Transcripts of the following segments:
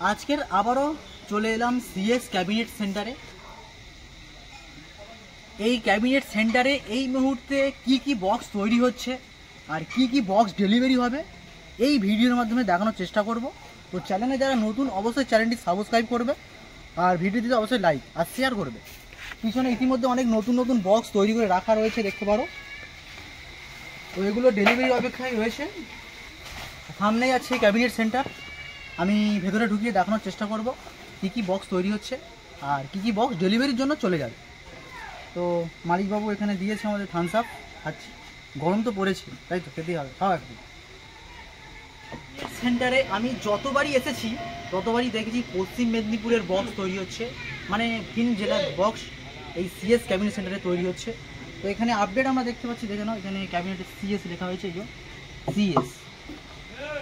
আজকের আবারও চলে এলাম সিএস ক্যাবিনেট সেন্টারে। এই ক্যাবিনেট সেন্টারে এই মুহূর্তে কি বক্স তৈরি হচ্ছে আর কি বক্স ডেলিভারি হবে এই ভিডিওর মাধ্যমে দেখানোর চেষ্টা করব। তো চ্যানেলে যারা নতুন অবশ্যই চ্যানেলটি সাবস্ক্রাইব করবে আর ভিডিওটিতে অবশ্যই লাইক আর শেয়ার করবে। পিছনে ইতিমধ্যে অনেক নতুন বক্স তৈরি করে রাখা রয়েছে, দেখতে পারো। তো এগুলো ডেলিভারি অপেক্ষায় রয়েছে। সামনেই আছে ক্যাবিনেট সেন্টার, আমি ভেতরে ঢুকিয়ে দেখানোর চেষ্টা করব কি বক্স তৈরি হচ্ছে আর কি বক্স ডেলিভারির জন্য চলে যাবে। তো মালিকবাবু এখানে দিয়েছে আমাদের থামস আপ, খাচ্ছি। গরম তো পড়েছে, তাই তো খেতেই হবে, খাওয়া একটু। সেন্টারে আমি যতবারই এসেছি ততবারই দেখেছি পশ্চিম মেদিনীপুরের বক্স তৈরি হচ্ছে, মানে ভিন জেলার বক্স এই সিএস ক্যাবিনেট সেন্টারে তৈরি হচ্ছে। তো এখানে আপডেট আমরা দেখতে পাচ্ছি, দেখে নাও, এখানে ক্যাবিনেটে সিএস লেখা হয়েছে, এই সিএস।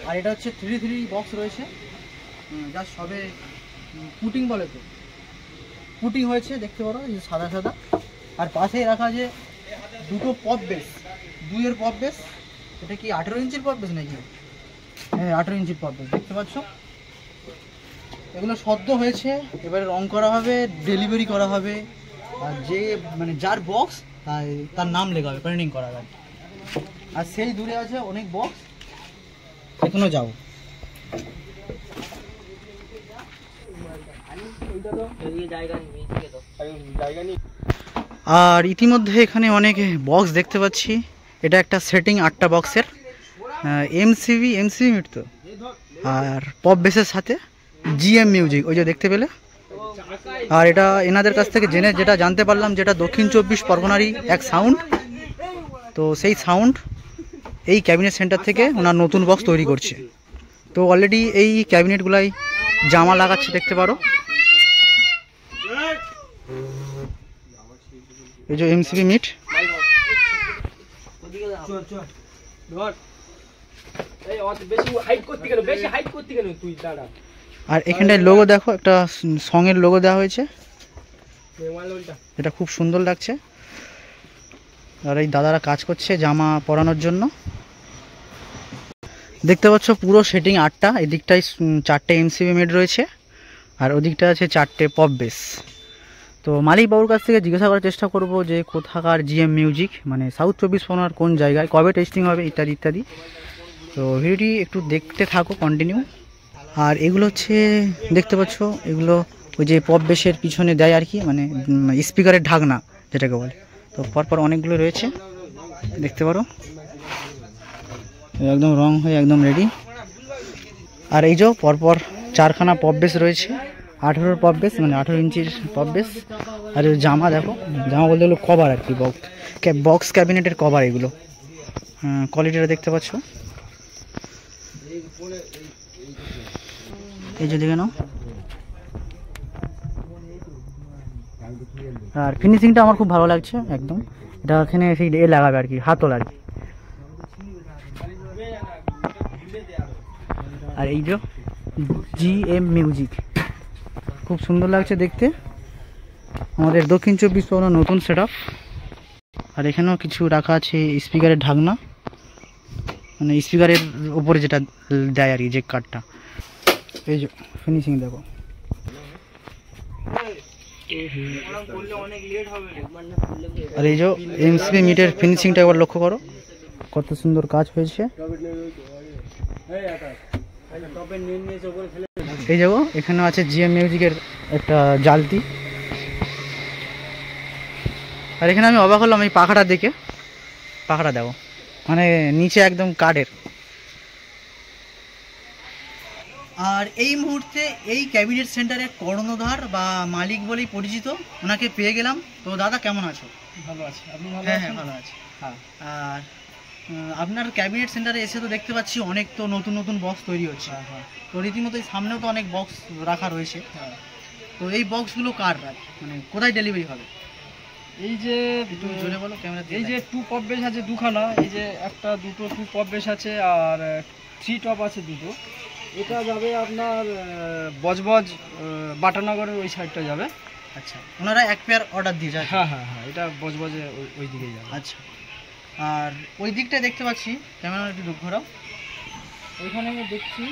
আর এটা হচ্ছে 3 বক্স রয়েছে, যা সবে পুটিং বলে, তো পুটিং হয়েছে, দেখতে পারো, এই সাদা সাদা। আর পাশেই রাখা আছে দুটো পপ বেস, 2-এর পপ বেস। এটা কি 18 ইঞ্চির পপ বেস নাকি? হ্যাঁ, 18 ইঞ্চির পপ বেস, দেখতে পাচ্ছ। এগুলো সদ্য হয়েছে, এবারে রং করা হবে, ডেলিভারি করা হবে। আর যে মানে যার বক্স তার নাম লেখা হবে, প্রিন্টিং করা হবে। আর সেই দূরে আছে অনেক বক্স, এখনো যাও। আর ইতিমধ্যে এখানে অনেক বক্স দেখতে পাচ্ছি। এটা একটা সেটিং 8টা বক্সের এমসিবি মিট তো। আর পপ বেসের সাথে জিএম মিউজিক, ওই যে দেখতে পেলে। আর এটা এনাদের কাছ থেকে যেটা জানতে পারলাম, যেটা দক্ষিণ 24 পরগনারই এক সাউন্ড। তো সেই সাউন্ড এই ক্যাবিনেট সেন্টার থেকে ওনার নতুন বক্স তৈরি করছে। তো অলরেডি এই ক্যাবিনেটগুলাই জামা লাগাচ্ছে, দেখতে পারো। এই যে এমসিবি মিট। আর এখানটায় লোগো দেখো, একটা সঙের লোগো দেওয়া হয়েছে, এটা খুব সুন্দর লাগছে। আর এই দাদারা কাজ করছে জামা পরানোর জন্য। দেখতে পাচ্ছ পুরো সেটিং 8টা, এদিকটায় 4টে এমসিবি মিট রয়েছে আর ওদিকটা আছে 4টে পপ বেস। তো মালিক বাবুর কাছ থেকে জিজ্ঞাসা করার চেষ্টা করব যে কোথাকার জিএম মিউজিক, মানে সাউথ 24 পরগনার কোন জায়গায়, কবে টেস্টিং হবে, ইত্যাদি ইত্যাদি। তো ভিডিওটি একটু দেখতে থাকো, কন্টিনিউ। আর এগুলো হচ্ছে দেখতে পাচ্ছ, এগুলো ওই যে পপ বেসের পিছনে দেয় আর কি, মানে স্পিকারের ঢাকনা যেটাকে বলে। তো পরপর অনেকগুলো রয়েছে, দেখতে পারো, একদম রং হয়ে একদম রেডি। আর এই যে পরপর 4খানা পপ বেস রয়েছে, 18 পপ বেস, মানে 18 ইঞ্চির পপ বেস। আর জামা দেখো, জামা বলতে হলো কভার আর কি, বক্স ক্যাবিনেটের কভার এগুলো। কোয়ালিটিটা দেখতে পাচ্ছ, এই যে দেখে নাও। আর ফিনিশিংটা আমার খুব ভালো লাগছে একদম। এটা এখানে সেই লাগাবে আর কি, হাতল আর কি। আর এই যে জিএম মিউজিক, খুব সুন্দর লাগছে দেখতে। আমাদের দক্ষিণ 24 পরগনার নতুন সেট আপ। আর এখানেও কিছু রাখা আছে স্পিকারের ঢাকনা, মানে স্পিকারের উপরে যেটা দেয় আর কি, যে কাঠটা। এই যে ফিনিশিং দেখো। আর এই যে এমসিবি মিটের ফিনিশিংটা একবার লক্ষ্য করো, কত সুন্দর কাজ হয়েছে। এই দেখো, এখানে আছে জিএম মিউজিকের একটা জালতি। আর এখানে আমি অবাক হলাম এই পাখাটা দেখে, পাখাটা দেখো, মানে নিচে একদম কাঠের। আর এই মুহূর্তে এই ক্যাবিনেট সেন্টারের কর্ণধার বা মালিক বলেই পরিচিত, ওনাকে পেয়ে গেলাম। তো দাদা কেমন আছো? ভালো আছে, আপনি ভালো? হ্যাঁ, ভালো আছি। হ্যাঁ। আর আপনার ক্যাবিনেট সেন্টারে এসে তো দেখতে পাচ্ছি অনেক তো নতুন বক্স তৈরি হচ্ছে। হ্যাঁ। তো রীতিমতো সামনেও তো অনেক বক্স রাখা রয়েছে। হ্যাঁ। তো এই বক্সগুলো কার, মানে কোথায় ডেলিভারি হবে? এই যে একটু জোরে বলো, ক্যামেরা। এই যে 2 পপ বেস আছে 2খানা, এই যে একটা দুটো 2 পপ বেস আছে, আর 3 টপ আছে 2টো। এটা যাবে আপনার বজবজ বাটানগরের ওই সাইডটা যাবে। আচ্ছা, ওনারা এক পেয়ার অর্ডার দিয়ে যায়? হ্যাঁ, এটা বজবজে ওই দিকে যাবে। আচ্ছা, আর ওই দিকটা দেখতে পাচ্ছি, ক্যামেরা একটু ঘোরাও। এখানে আমি দেখছি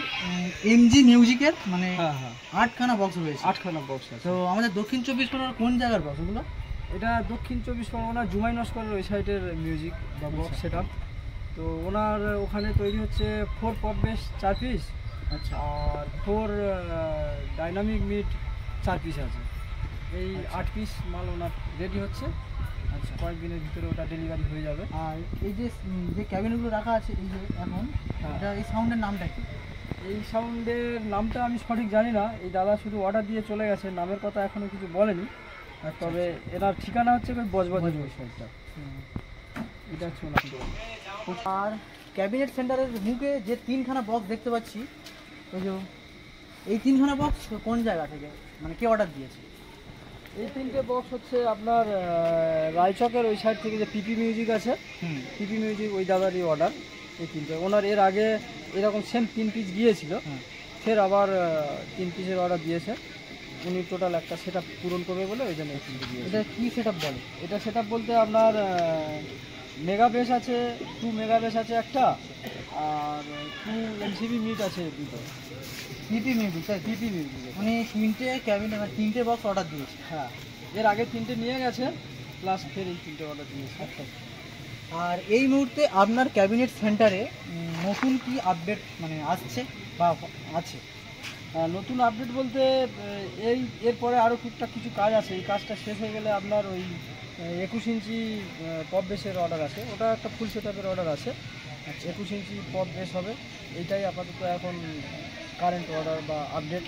এমজি মিউজিকের মানে হ্যাঁ হ্যাঁ 8খানা বক্স রয়েছে। 8খানা বক্স আছে। তো আমাদের দক্ষিণ চব্বিশ পরগনার কোন জায়গার বক্স ওগুলো? এটা দক্ষিণ চব্বিশ পরগনা জুমাই নস্করের ওই সাইডের মিউজিক বা বক্স সেট আপ। তো ওনার ওখানে তৈরি হচ্ছে 4 পপ বেস 4 পিস, আচ্ছা আর 4 ডাইনামিক মিড 4 পিস আছে। এই 8 পিস মাল ওনার রেডি হচ্ছে। আচ্ছা, কয়েকদিনের ভিতরে ওটা ডেলিভারি হয়ে যাবে। আর এই যে যে ক্যাবিনেটগুলো রাখা আছে এই যে এখন এটা এই সাউন্ডের নামটা কি? এই সাউন্ডের নামটা আমি সঠিক জানি না, এই দাদা শুধু অর্ডার দিয়ে চলে গেছে, নামের কথা এখনও কিছু বলেনি। তবে এনার ঠিকানা হচ্ছে ওই বজবজ সাইডটা। এটা হচ্ছে ওনার ঠিকানা। আর ক্যাবিনেট সেন্টারের মুখে যে 3খানা বক্স দেখতে পাচ্ছি, ওই যে এই 3খানা বক্স কোন জায়গা থেকে মানে কে অর্ডার দিয়েছে? এই 3টে বক্স হচ্ছে আপনার রায়চকের ওই সাইড থেকে যে পিপি মিউজিক আছে, পিপি মিউজিক ওই দাদারই অর্ডার। এই 3টে ওনার এর আগে এরকম সেম 3 পিস গিয়েছিল, ফের আবার 3 পিসের অর্ডার দিয়েছে। উনি টোটাল একটা সেট আপ পূরণ করবে বলে ওই জন্য এই 3টে দিয়েছে। এটা কী সেট আপ বলে? এটা সেট আপ বলতে আপনার মেগা বেস আছে, 2 মেগা বেস আছে একটা, আর 2 এমসিবি মিট আছে দুটো। পিপি মিউজিক, তাই? পিপি মিউজিক মানে 3টে ক্যাবিনেট মানে 3টে বক্স অর্ডার দিয়েছে। হ্যাঁ, এর আগে 3টে নিয়ে গেছে, প্লাস ফের এই 3টে অর্ডার দিয়েছে। আচ্ছা। আর এই মুহূর্তে আপনার ক্যাবিনেট সেন্টারে নতুন কি আপডেট মানে আসছে বা আছে? নতুন আপডেট বলতে এরপরে আরও টুকটাক কিছু কাজ আছে। এই কাজটা শেষ হয়ে গেলে আপনার ওই 21 ইঞ্চি পপ বেসের অর্ডার আছে, ওটা একটা ফুল সেট আপের অর্ডার আছে। 21 ইঞ্চি পপ বেস হবে, এইটাই আপাতত এখন কারেন্ট অর্ডার বা আপডেট।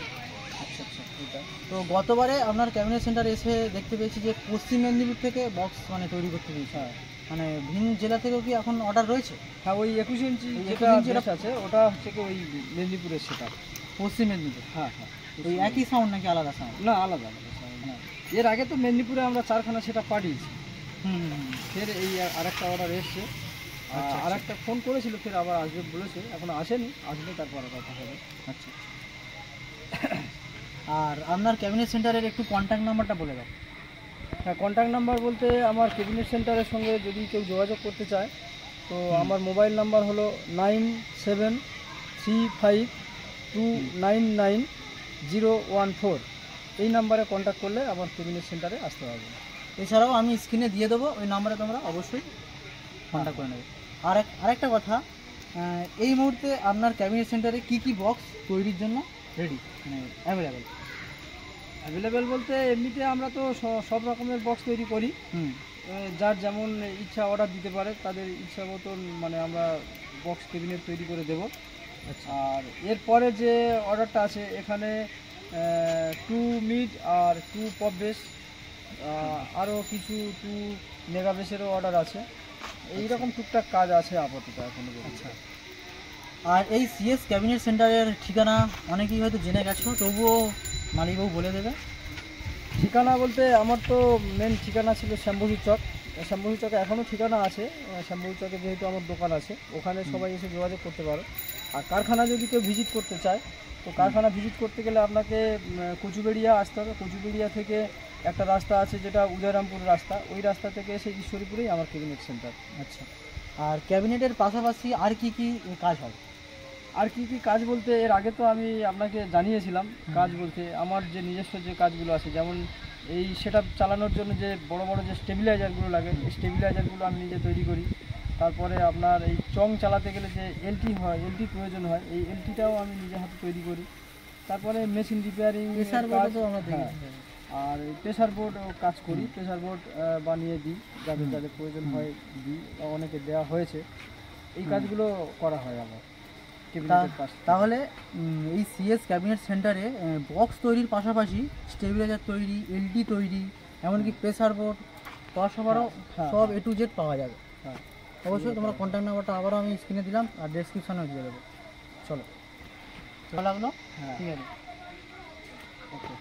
আচ্ছা আচ্ছা, এটা তো গতবারে আপনার ক্যাবিনেট সেন্টার এসে দেখতে পেয়েছি যে পশ্চিম মেদিনীপুর থেকে বক্স মানে তৈরি করতে দিয়েছে। হ্যাঁ, মানে ভিন জেলা থেকেও কি এখন অর্ডার রয়েছে? হ্যাঁ, ওই 21 ইঞ্চি যেটা বেস আছে ওটা হচ্ছে কি ওই মেদিনীপুরের সেট আপ। পশ্চিম মেদিনীপুর? হ্যাঁ হ্যাঁ, ওই একই সাউন্ড নাকি আলাদা সাউন্ড? না, আলাদা আলাদা sound। হ্যাঁ, এর আগে তো মেদিনীপুরে আমরা 4খানা সেট আপ পাঠিয়েছি, ফের এই আরেকটা অর্ডার এসছে। আচ্ছা, আরেকটা ফোন করেছিল, ফের আবার আসবে বলেছে, এখন আসেনি, আসলে তারপরে কথা হবে। আচ্ছা। আর আপনার ক্যাবিনেট সেন্টারের একটু কন্ট্যাক্ট নাম্বারটা বলে দাও। হ্যাঁ, কন্ট্যাক্ট নাম্বার বলতে আমার ক্যাবিনেট সেন্টারের সঙ্গে যদি কেউ যোগাযোগ করতে চায় তো আমার মোবাইল নাম্বার হলো 9735299014। এই নাম্বারে কন্ট্যাক্ট করলে আমার ক্যাবিনেট সেন্টারে আসতে পারবে। এছাড়াও আমি স্ক্রিনে দিয়ে দেবো, ওই নাম্বারে তোমরা অবশ্যই কন্ট্যাক্ট করে নেবে। আরেকটা কথা, এই মুহূর্তে আপনার ক্যাবিনেট সেন্টারে কি কি বক্স তৈরির জন্য রেডি মানে অ্যাভেলেবেল বলতে এমনিতে আমরা তো সব রকমের বক্স তৈরি করি। যার যেমন ইচ্ছা অর্ডার দিতে পারে, তাদের ইচ্ছা মতন মানে আমরা বক্স ক্যাবিনেট তৈরি করে দেব। আচ্ছা। আর এরপরে যে অর্ডারটা আছে এখানে 2 মিড আর 2 পপ বেস, আরও কিছু 2 মেগা বেসেরও অর্ডার আছে। এইরকম টুকটাক কাজ আছে আপাতত এখনো। আচ্ছা। আর এই সিএস ক্যাবিনেট সেন্টারের ঠিকানা অনেকেই হয়তো জেনে গেছো, তবুও মালিকবাবু বলে দেবে। ঠিকানা বলতে আমার তো মেন ঠিকানা ছিল শ্যামবুহি চক। শ্যামবুহি চকে এখনও ঠিকানা আছে। শ্যামবুহি চকে যেহেতু আমার দোকান আছে, ওখানে সবাই এসে যোগাযোগ করতে পারো। আর কারখানা যদি কেউ ভিজিট করতে চায় তো কারখানা ভিজিট করতে গেলে আপনাকে কচুবেড়িয়া আসতে হবে। কচুবেড়িয়া থেকে একটা রাস্তা আছে যেটা উদয়রামপুর রাস্তা, ওই রাস্তা থেকে এসে ঈশ্বরীপুরেই আমার ক্যাবিনেট সেন্টার। আচ্ছা। আর ক্যাবিনেটের পাশাপাশি আর কি কি কাজ হয়? আর কি কি কাজ বলতে এর আগে তো আমি আপনাকে জানিয়েছিলাম। কাজ বলতে আমার যে নিজস্ব যে কাজগুলো আছে, যেমন এই সেটআপ চালানোর জন্য যে বড় বড় যে স্টেবিলাইজারগুলো লাগে, এই স্টেবিলাইজারগুলো আমি নিজে তৈরি করি। তারপরে আপনার এই চং চালাতে গেলে যে এলটি হয়, এলটি প্রয়োজন হয়, এই এলটিটাও আমি নিজে হাতে তৈরি করি। তারপরে মেশিন রিপেয়ারিং, আর প্রেসার বোর্ডও কাজ করি। প্রেসার বোর্ড বানিয়ে দিই, যাদের যাদের প্রয়োজন হয় দিই, অনেকে দেওয়া হয়েছে। এই কাজগুলো করা হয় আমার। তাহলে এই সিএস ক্যাবিনেট সেন্টারে বক্স তৈরির পাশাপাশি স্টেবিলাইজার তৈরি, এলটি তৈরি, এমনকি প্রেসার বোর্ড সবারও সব A to Z পাওয়া যাবে। হ্যাঁ, অবশ্যই তোমরা কন্ট্যাক্ট নাম্বারটা আবারও আমি স্ক্রিনে দিলাম আর ডেসক্রিপশানেও দিয়ে দেবো। চলো, ভালো লাগলো। হ্যাঁ, ঠিক আছে, ওকে।